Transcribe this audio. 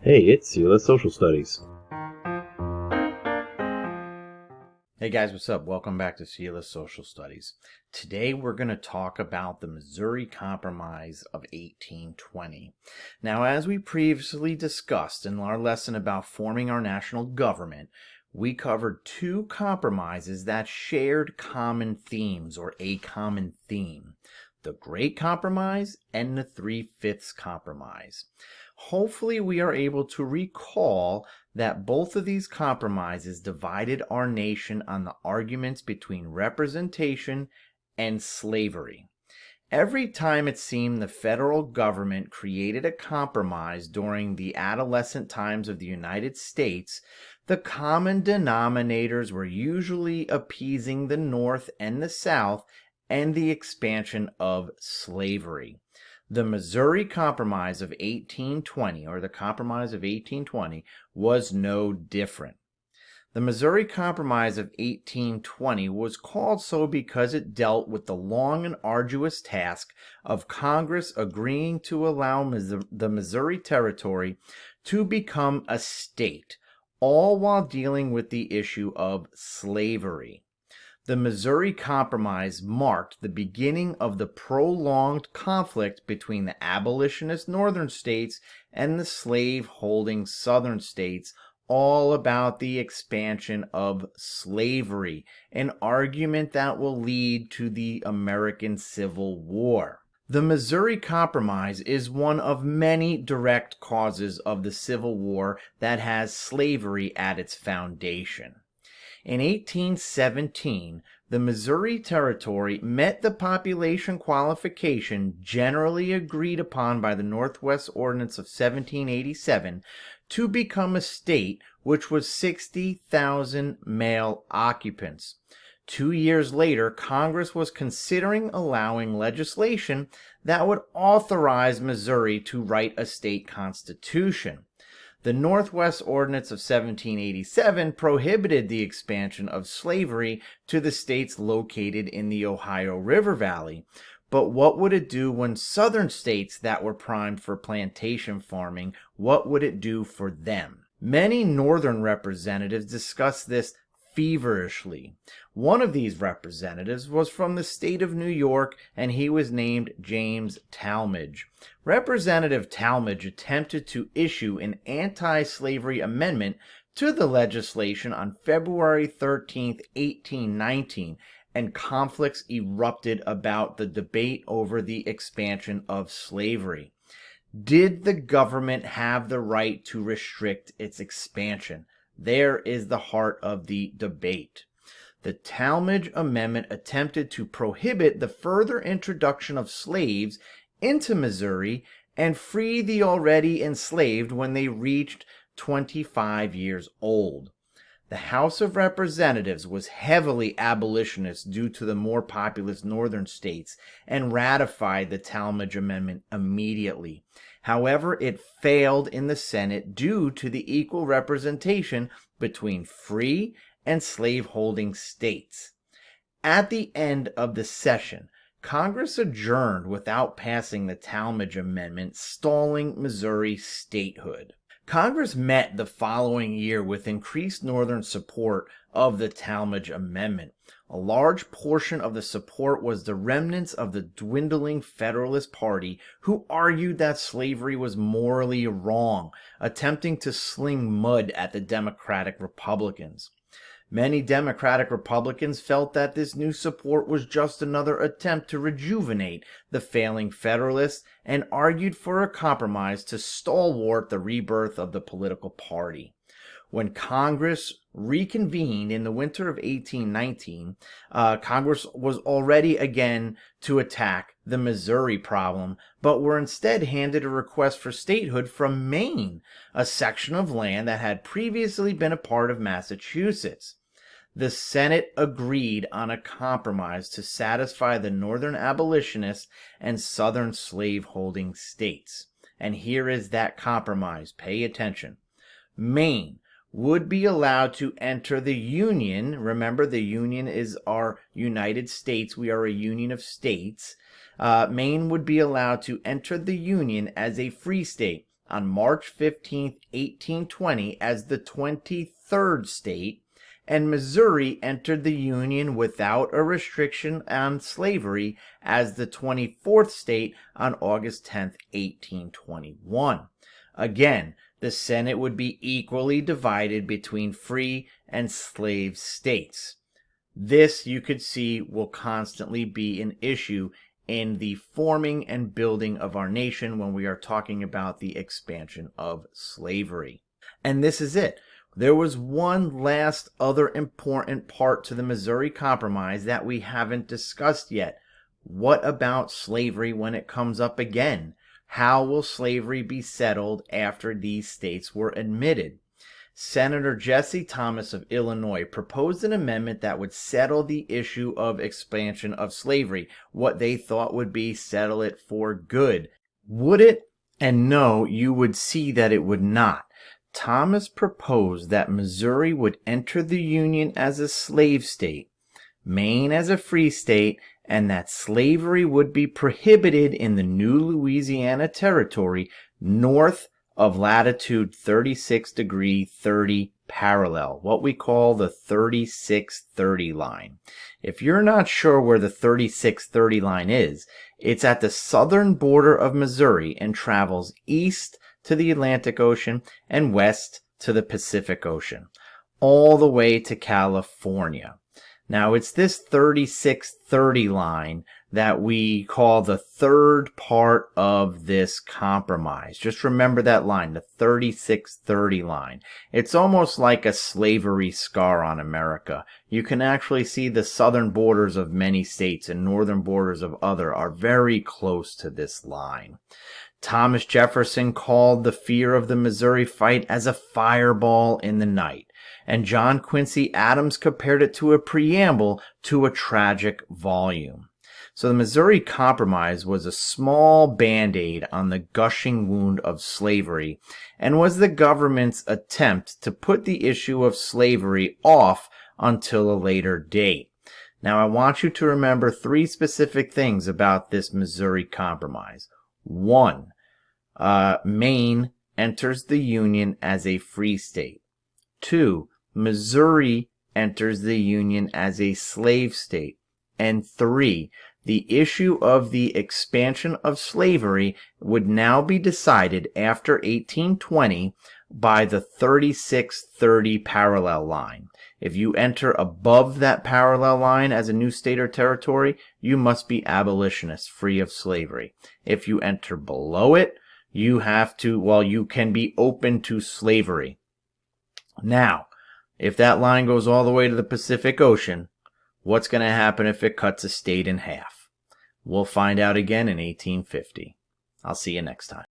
Hey, it's Sela Social Studies. Hey guys, what's up? Welcome back to Sheila's Social Studies. Today we're going to talk about the Missouri Compromise of 1820. Now, as we previously discussed in our lesson about forming our national government, we covered two compromises that shared common themes or a common theme: the Great Compromise and the Three-Fifths Compromise. Hopefully, we are able to recall that both of these compromises divided our nation on the arguments between representation and slavery. Every time it seemed the federal government created a compromise during the adolescent times of the United States, the common denominators were usually appeasing the North and the South and the expansion of slavery. The Missouri Compromise of 1820, or the Compromise of 1820, was no different. The Missouri Compromise of 1820 was called so because it dealt with the long and arduous task of Congress agreeing to allow the Missouri Territory to become a state, all while dealing with the issue of slavery. The Missouri Compromise marked the beginning of the prolonged conflict between the abolitionist northern states and the slave-holding southern states, all about the expansion of slavery, an argument that will lead to the American Civil War. The Missouri Compromise is one of many direct causes of the Civil War that has slavery at its foundation. In 1817, the Missouri Territory met the population qualification generally agreed upon by the Northwest Ordinance of 1787 to become a state, which was 60,000 male occupants. 2 years later, Congress was considering allowing legislation that would authorize Missouri to write a state constitution. The Northwest Ordinance of 1787 prohibited the expansion of slavery to the states located in the Ohio River Valley. But what would it do when southern states that were primed for plantation farming, what would it do for them? Many northern representatives discussed this feverishly. One of these representatives was from the state of New York, and he was named James Tallmadge. Representative Tallmadge attempted to issue an anti-slavery amendment to the legislation on February 13, 1819, and conflicts erupted about the debate over the expansion of slavery. Did the government have the right to restrict its expansion? There is the heart of the debate. The Tallmadge Amendment attempted to prohibit the further introduction of slaves into Missouri and free the already enslaved when they reached 25 years old. The House of Representatives was heavily abolitionist due to the more populous northern states and ratified the Tallmadge Amendment immediately. However, it failed in the Senate due to the equal representation between free and slave-holding states. At the end of the session, Congress adjourned without passing the Tallmadge Amendment, stalling Missouri statehood. Congress met the following year with increased Northern support of the Tallmadge Amendment. A large portion of the support was the remnants of the dwindling Federalist Party, who argued that slavery was morally wrong, attempting to sling mud at the Democratic Republicans. Many Democratic Republicans felt that this new support was just another attempt to rejuvenate the failing Federalists and argued for a compromise to stalwart the rebirth of the political party. When Congress reconvened in the winter of 1819, Congress was already again to attack the Missouri problem, but were instead handed a request for statehood from Maine, a section of land that had previously been a part of Massachusetts. The Senate agreed on a compromise to satisfy the northern abolitionists and southern slave-holding states. And here is that compromise. Pay attention. Maine would be allowed to enter the Union. Remember, the Union is our United States. We are a union of states. Maine would be allowed to enter the Union as a free state, on March 15, 1820 as the 23rd state, and Missouri entered the Union without a restriction on slavery as the 24th state on August 10, 1821. Again, the Senate would be equally divided between free and slave states. This, you could see, will constantly be an issue in the forming and building of our nation when we are talking about the expansion of slavery. And this is it. There was one last other important part to the Missouri Compromise that we haven't discussed yet. What about slavery when it comes up again? How will slavery be settled after these states were admitted? Senator Jesse Thomas of Illinois proposed an amendment that would settle the issue of expansion of slavery, what they thought would be settle it for good. Would it? And no, you would see that it would not. Thomas proposed that Missouri would enter the Union as a slave state, Maine as a free state, and that slavery would be prohibited in the new Louisiana Territory north of latitude 36 degree 30 parallel, what we call the 3630 line. If you're not sure where the 3630 line is, it's at the southern border of Missouri and travels east to the Atlantic Ocean and west to the Pacific Ocean, all the way to California. Now, it's this 3630 line that we call the third part of this compromise. Just remember that line, the 3630 line. It's almost like a slavery scar on America. You can actually see the southern borders of many states and northern borders of other are very close to this line. Thomas Jefferson called the fear of the Missouri fight as a fireball in the night, and John Quincy Adams compared it to a preamble to a tragic volume. So the Missouri Compromise was a small band-aid on the gushing wound of slavery and was the government's attempt to put the issue of slavery off until a later date. Now, I want you to remember three specific things about this Missouri Compromise. 1. Maine enters the Union as a free state. 2. Missouri enters the Union as a slave state. And 3. The issue of the expansion of slavery would now be decided after 1820 by the 3630 parallel line. If you enter above that parallel line as a new state or territory, you must be abolitionist, free of slavery. If you enter below it, you can be open to slavery. Now, if that line goes all the way to the Pacific Ocean, what's going to happen if it cuts a state in half? We'll find out again in 1850. I'll see you next time.